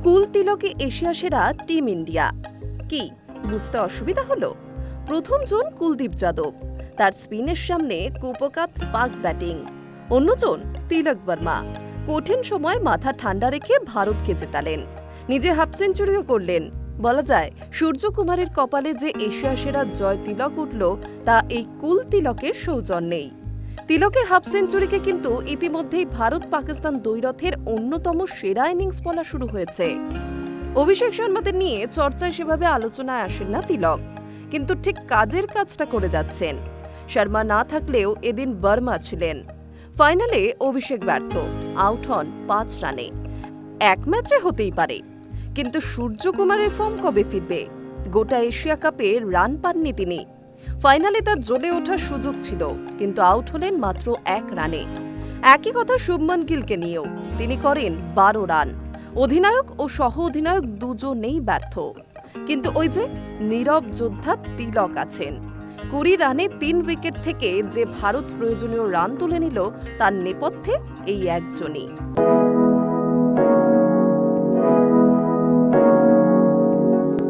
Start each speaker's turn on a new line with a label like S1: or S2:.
S1: কুল তিলকে Asia সেরা team India কি বুঝতে অসুবিধা হলো? প্রথম জন কুলদীপ যাদব, তার স্পিনের সামনে কুপকাত পাক ব্যাটিং। অন্যজন তিলক বর্মা, কঠিন সময় মাথা ঠান্ডা রেখে ভারতকে জেতালেন, নিজে হাফ সেঞ্চুরিও করলেন। বলা যায় সূর্যকুমারের কপালে যে এশিয়া সেরা জয় তিলক উঠল তা এই কুল তিলকের সৌজন্যেই। তিলকের হাফ সেঞ্চুরিকে কিন্তু ইতিমধ্যেই ভারত পাকিস্তান দ্বৈরথের অন্যতম সেরা ইনিংস বলা শুরু হয়েছে। অভিষেক শর্মাদের নিয়ে চর্চায় সেভাবে আলোচনায় আসেন না তিলক, কিন্তু ঠিক কাজের কাজটা করে যাচ্ছেন। শর্মা না থাকলেও এদিন বর্মা ছিলেন। ফাইনালে অভিষেক ব্যর্থ, আউট হন 5 রানে। এক ম্যাচে হতেই পারে, কিন্তু সূর্যকুমারের ফর্ম কবে ফিরবে? গোটা এশিয়া কাপে রান পাননি তিনি। ফাইনালে তার জ্বলে ওঠার সুযোগ ছিল, কিন্তু আউট হলেন মাত্র 1 রানে। একই কথা শুভমন গিলকে নিয়েও, তিনি করেন 12 রান। অধিনায়ক ও সহ অধিনায়ক দুজনেই ব্যর্থ, কিন্তু ওই যে নীরব যোদ্ধা তিলক আছেন। 20 রানে 3 উইকেট থেকে যে ভারত প্রয়োজনীয় রান তুলে নিল, তার নেপথ্যে এই একজনই।